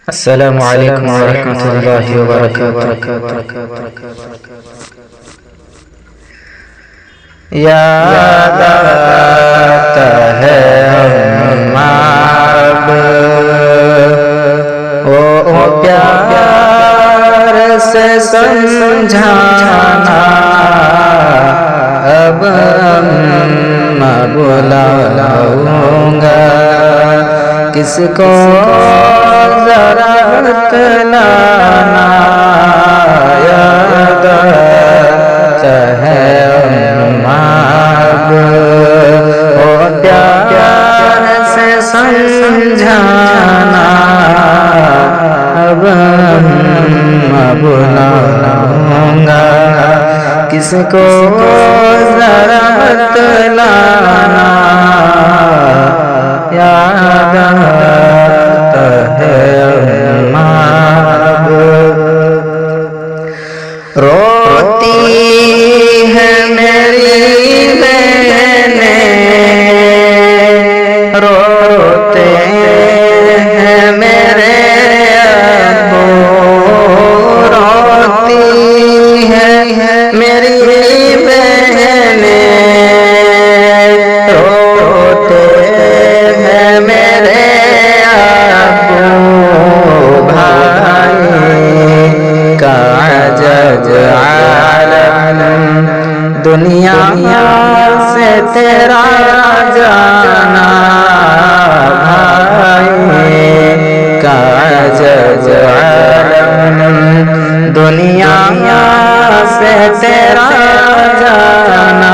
अस्सलामु अलैकुम वरहमतुल्लाहि वबरकातुहू। याद आता है अम्मा ओ प्यार से समझाना, अब अम्मा बुलाऊंगा किसको जरा बतलाना। याद आता है अम्मा ओ प्यार से समझाना, अब अम्मा बुलाऊंगा किसको जरा बतलाना। याद आता है अम्मा रोती है मेरी बहनें, रोते हैं मेरे अब्बू, रोती है मेरी बहनें, रोते हैं मेरे अब्बू। भाई का अजज आलम दुनिया से तेरा जाना, भाई का अजज आलम दुनिया से तेरा जाना।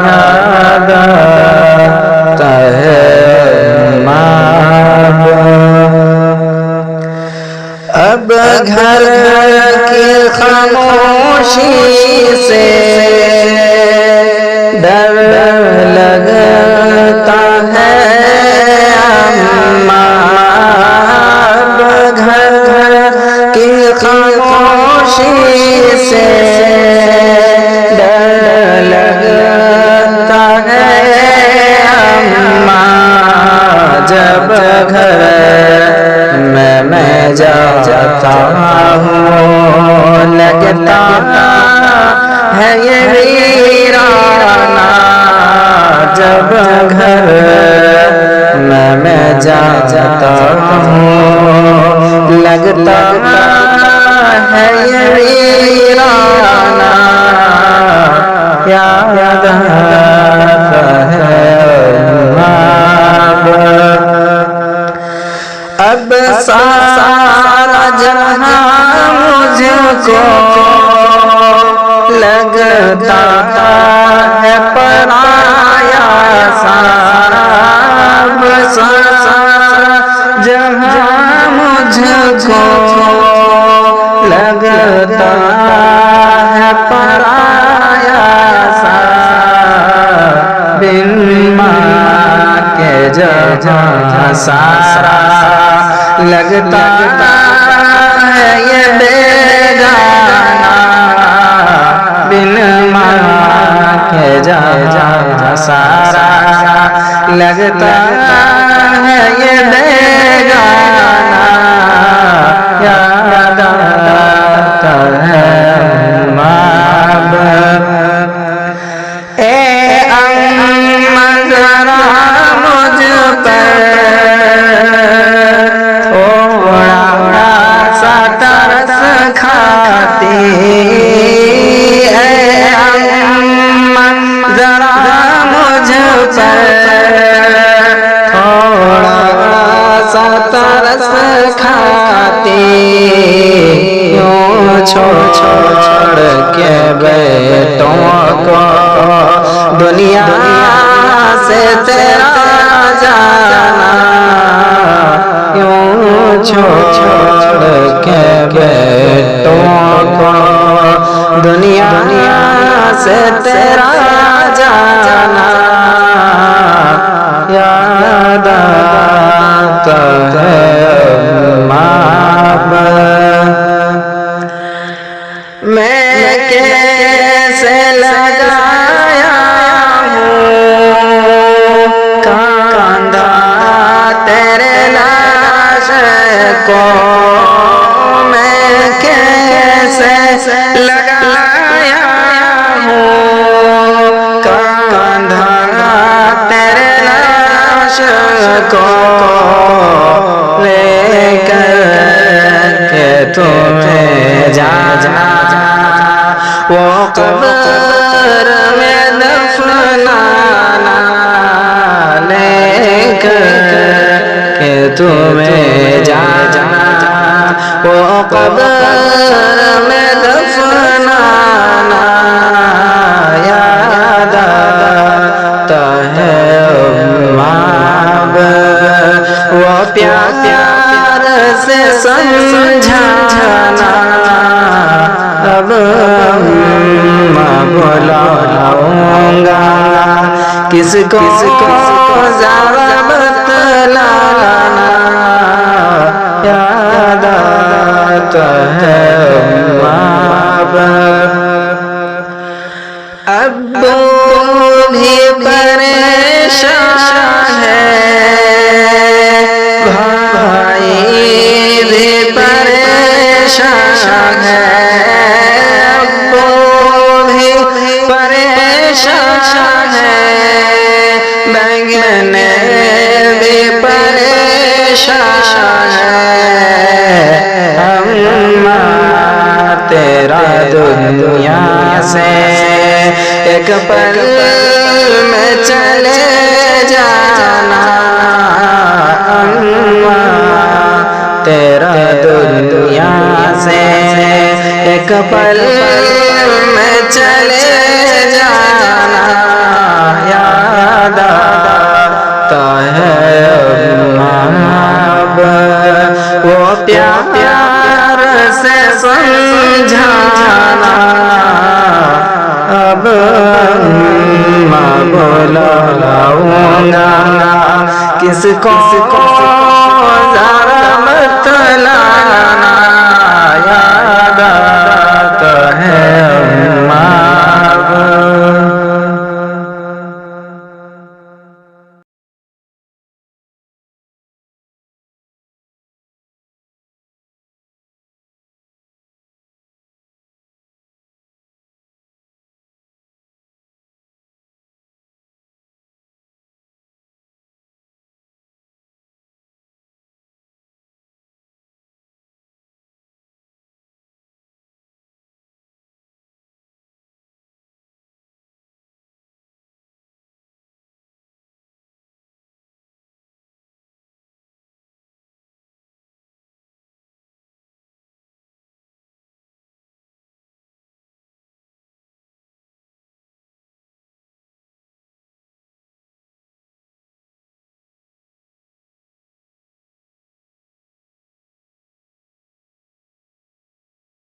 याद आता है अम्मा अब घर की खामोशी से डर लगता है अम्मा। अब घर की खामोशी से डर लगता है अम्मा। जब घर मैं जाता हूँ लगता है ये वीराना। जब घर मैं जाता हूँ लगता है ये वीराना। याद आता है अम्मा अब सारा जहां मुझको लगता है पराया सारा। अब सारा जहां मुझको लगता है पराया सारा। बिन माँ के जहाँ सारा लगता है ये बेगाना। बिन माँ के जहाँ सारा लगता है ये बेगाना। याद आता है अम्मा ए अम्मा जरा मुझ पर खाती है अम्मा जरा मुझ पर थोड़ा सा तरस खाती। यूं छोड़ के बेटों को दुनिया से तेरा जाना। यूं छोड़ के बेटों को दुनिया से तेरा जाना। याद आता है अम्मा मैं कैसे लगाया हूँ कांधा तेरे लाश को मैं कैसे लगाया हूँ कंधा तेरे लाश को लेकर के तुम्हें जाना वो कब्र में दफनाना लेकर के तुम्हें जाना वो कब्र में दफनाना याद आता है माब वो प्यार से समझाना अब मैं बुलाऊंगा किसको ज़रा बतलाना याद आता है अब्बू भी परेशान है भाई भी परेशान है अब्बू भी परेशान है बहन भी परेशान है अम्मा तेरा दुनिया से एक पल में चले जाना अम्मा तेरा दुनिया से एक पल में चले जाना याद आता है अम्मा वो प्यार से समझाना अब मैं बुलाऊंगा किसको